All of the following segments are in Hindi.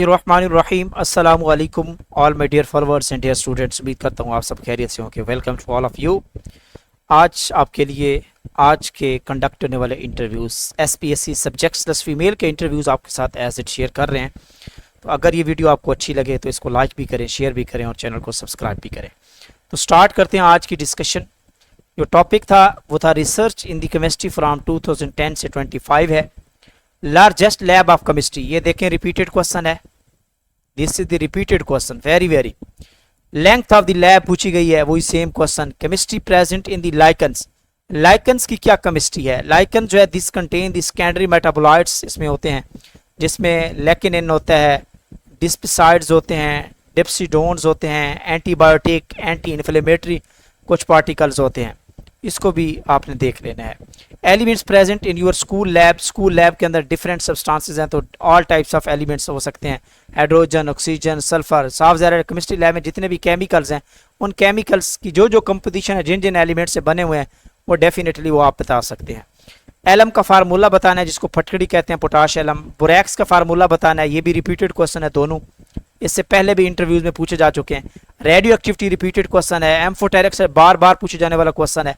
रहीम अस्सलाम वालेकुम all my dear followers and dear students. उम्मीद करता हूँ आप सब खैरियत से होंगे। Welcome to all of you. आज आपके लिए आज के कंडक्ट होने वाले interviews SPSC subjects plus female के इंटरव्यूज़ आपके साथ एज इट शेयर कर रहे हैं। तो अगर ये वीडियो आपको अच्छी लगे तो इसको लाइक भी करें, शेयर भी करें और चैनल को सब्सक्राइब भी करें। तो स्टार्ट करते हैं आज की डिस्कशन। जो टॉपिक था वो था research in the chemistry from 2010 से 25 है। लार्जेस्ट लैब ऑफ केमिस्ट्री, ये देखें रिपीटेड क्वेश्चन है। This is the repeated question, very length of the lab पूछी गई है, वही same question. Chemistry present in the lichens, lichens की क्या केमिस्ट्री है। लाइकन जो है this contain the secondary metabolites इसमें होते हैं, जिसमें लेकिन होता है, डिस्पेसाइड्स होते हैं, डिप्सिडोन्स होते हैं, एंटीबायोटिक एंटी इन्फ्लेमेटरी कुछ पार्टिकल्स होते हैं, इसको भी आपने देख लेना है। Elements present in your school lab, school lab के अंदर डिफरेंट सब्सटेंसेस हैं, तो ऑल टाइप्स ऑफ एलिमेंट्स हो सकते हैं, हाइड्रोजन, ऑक्सीजन, सल्फर। साफ ज़ाहिर केमिस्ट्री लैब में जितने भी केमिकल्स हैं, उन केमिकल्स की जो कंपोजिशन है, जिन जिन एलिमेंट्स से बने हुए हैं, वो डेफिनेटली वो आप बता सकते हैं। एलम का फार्मूला बताना है, जिसको फटकड़ी कहते हैं, पोटाश एलम। बोरैक्स का फार्मूला बताना है, ये भी रिपीटेड क्वेश्चन है दोनों, इससे पहले भी इंटरव्यूज में पूछे जा चुके हैं। रेडियो एक्टिविटी रिपीटेड क्वेश्चन है। एम्फोटेरिक्स बार बार पूछे जाने वाला क्वेश्चन है।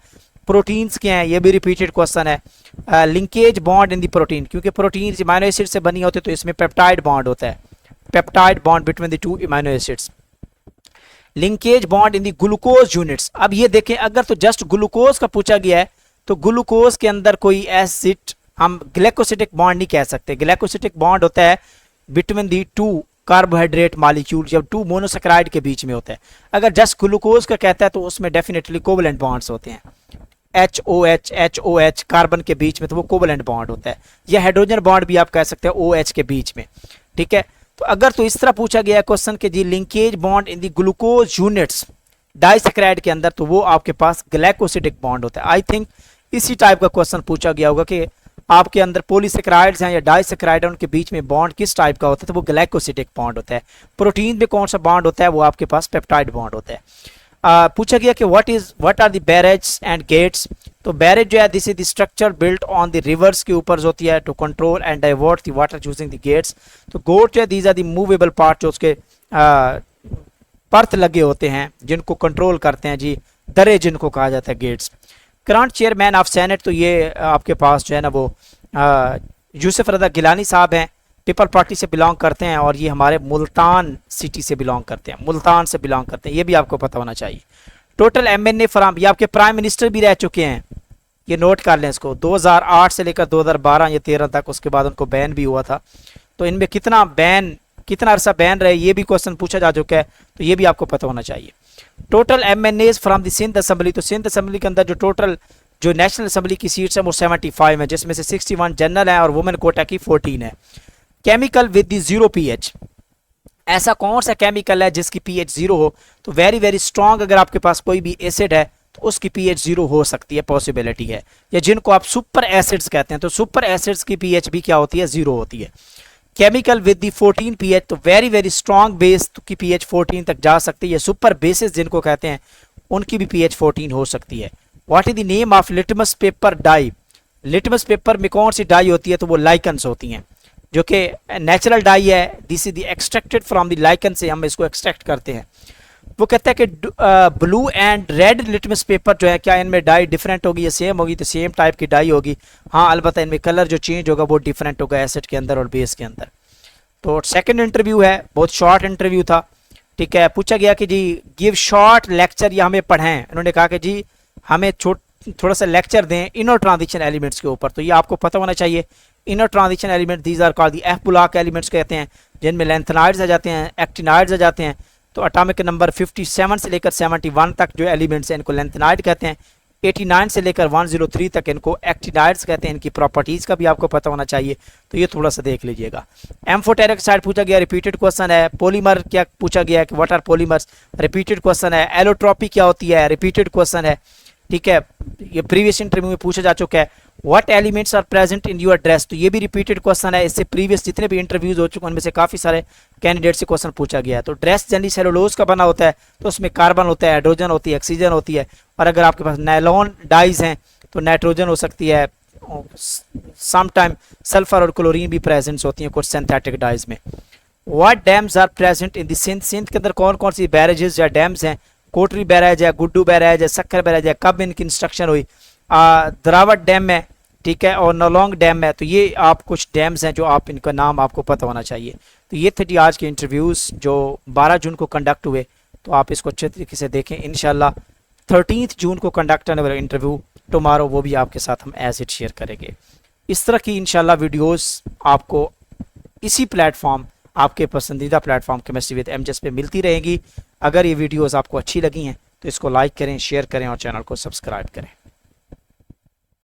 प्रोटीन्स क्या हैं, ये भी रिपीटेड क्वेश्चन है। लिंकेज बॉन्ड इन दी प्रोटीन, क्योंकि प्रोटीन अमीनो एसिड से बनी होती है, तो इसमें पेप्टाइड बॉन्ड होता है, peptide bond between the two amino acids. Linkage bond in the glucose units, अब ये देखें, अगर तो जस्ट ग्लूकोज का पूछा गया है तो ग्लूकोज के अंदर कोई एसिड, हम ग्लाइकोसिडिक बॉन्ड नहीं कह सकते। ग्लाइकोसिडिक बॉन्ड होता है between the two carbohydrate molecule, जब टू मोनोसेकेराइड के बीच में होता है। अगर जस्ट ग्लूकोज का कहता है तो उसमें डेफिनेटली कोवलेंट बॉन्ड्स होते हैं, HOH कार्बन के बीच में, तो वो कोवलेंट बॉन्ड होता है। या हाइड्रोजन बॉन्ड भी आप कह सकते हैं OH के बीच में, ठीक है। तो अगर तो इस तरह पूछा गया क्वेश्चन के जी linkage bond in the glucose units disaccharide के अंदर, तो वो आपके पास ग्लाइकोसिडिक बॉन्ड होता है। आई थिंक इसी टाइप का क्वेश्चन पूछा गया होगा कि आपके अंदर पॉलीसेकेराइड्स हैं या डाइसेकेराइड, उनके बीच में बॉन्ड किस टाइप का होता है, तो वो ग्लाइकोसिडिक बॉन्ड होता है। प्रोटीन में कौन सा बॉन्ड होता है, वो आपके पास पेप्टाइड बॉन्ड होता है। पूछा गया कि what are the barrage and gates, तो बैरेज जो है this is the structure built on the rivers के ऊपर होती है to control and divert the water using the gates. तो गोट जो है these are the movable part, जो उसके पर्थ लगे होते हैं, जिनको कंट्रोल करते हैं जी, दरे जिनको कहा जाता है gates. Current chairman of senate, तो ये आपके पास जो है ना वो यूसुफ रज़ा गिलानी साहब हैं, पीपल पार्टी से बिलोंग करते हैं, और ये हमारे मुल्तान सिटी से बिलोंग करते हैं, मुल्तान से बिलोंग करते हैं, ये भी आपको पता होना चाहिए। टोटल MNA फ्राम, ये आपके प्राइम मिनिस्टर भी रह चुके हैं, ये नोट कर लें इसको, 2008 से लेकर 2012 या 13 तक, उसके बाद उनको बैन भी हुआ था। तो इनमें कितना अरसा बैन रहे, ये भी क्वेश्चन पूछा जा चुका है, तो ये भी आपको पता होना चाहिए। Total MNAs from the Sindh assembly, तो सिंध असेंबली के अंदर जो टोटल जो नेशनल असेंबली की सीट्स हैं वो 75 है, जिसमें से 61 जनरल है और वुमेन कोटा की 14 है। केमिकल विद द 0 pH, ऐसा कौन सा केमिकल है जिसकी pH 0 हो, तो वेरी स्ट्रॉन्ग, अगर आपके पास कोई भी एसिड है तो उसकी pH 0 हो सकती है, पॉसिबिलिटी है। या जिनको आप सुपर एसिड्स कहते हैं, तो सुपर एसिड्स की pH भी क्या होती है, 0 होती है। केमिकल विद दी 14 pH, तो वेरी स्ट्रॉन्ग बेस की pH 14 तक जा सकती है। सुपर बेसिस जिनको कहते हैं, उनकी भी pH 14 हो सकती है। What is the name of litmus paper dye, litmus paper में कौन सी डाई होती है, तो वो लाइकन्स होती हैं, जो कि नेचुरल डाई है। This is the extracted from the lichen से हम इसको एक्सट्रैक्ट करते हैं। वो कहता है कि blue and red litmus paper जो है, क्या इनमें डाई डिफरेंट होगी या सेम होगी, तो सेम टाइप की डाई होगी। हाँ, अलबत्ता इनमें कलर जो चेंज होगा वो डिफरेंट होगा एसिड के अंदर और बेस के अंदर। तो सेकंड इंटरव्यू है, बहुत शॉर्ट इंटरव्यू था, ठीक है। पूछा गया कि जी गिव शॉर्ट लेक्चर, या हमें पढ़ाएं। उन्होंने कहा कि जी हमें थोड़ा सा लेक्चर दें इनर ट्रांजिशन एलिमेंट्स के ऊपर, तो ये आपको पता होना चाहिए। Inner transition element these are called the f block elements कहते हैं, जिनमें लेंथेनाइड्स आ जाते हैं, एक्टिनाइड्स आ जाते हैं। तो एटॉमिक नंबर 57 से लेकर 71 तक जो एलिमेंट्स हैं, इनको लेंथेनाइड कहते हैं। 89 से लेकर 103 तक इनको एक्टिनाइड्स कहते हैं। इनकी प्रॉपर्टीज़ का भी आपको पता होना चाहिए, तो ये थोड़ा सा देख लीजिएगा। एम्फोटेरिक साइड पूछा गया, रिपीटेड क्वेश्चन है। पॉलीमर क्या पूछा गया कि what are polymers, repeated question है। एलोट्रॉपी क्या होती है, रिपीटेड क्वेश्चन है, ठीक है। ये प्रीवियस इंटरव्यू में पूछा जा चुका है। What elements are present in your dress, तो ये भी रिपीटेड क्वेश्चन है। इससे प्रीवियस जितने भी इंटरव्यूज हो चुके हैं उनमें से काफ़ी सारे कैंडिडेट से क्वेश्चन पूछा गया है। तो ड्रेस जनरली सेलुलोज का बना होता है, तो उसमें कार्बन होता है, हाइड्रोजन होती है, ऑक्सीजन होती है। और अगर आपके पास नायलॉन डाइज हैं तो नाइट्रोजन हो सकती है, समटाइम सल्फर और क्लोरीन भी प्रेजेंट्स होती हैं कुछ सिंथेटिक डाइज में। What dams are present in the Sindh, Sindh के अंदर कौन कौन सी बैरेजेस या डैम्स हैं, कोटरी बैराज है, गुड्डू बैराज है, सक्कर बैराज है, कब इनकी इंस्ट्रक्शन हुई, द्रावट डैम है, ठीक है, और नौलोंग डैम है। तो ये आप कुछ डैम्स हैं जो आप इनका नाम आपको पता होना चाहिए। तो ये थे जी आज के इंटरव्यूज़ जो 12 जून को कंडक्ट हुए। तो आप इसको अच्छे तरीके से देखें। इंशाल्लाह 13 जून को कंडक्ट होने वाला इंटरव्यू टुमारो वो भी आपके साथ हम एज इट शेयर करेंगे। इस तरह की इंशाल्लाह वीडियोस आपको इसी प्लेटफॉर्म, आपके पसंदीदा प्लेटफॉर्म केमिस्ट्री विद एमजेस पे मिलती रहेगी। अगर ये वीडियोस आपको अच्छी लगी हैं तो इसको लाइक करें, शेयर करें और चैनल को सब्सक्राइब करें।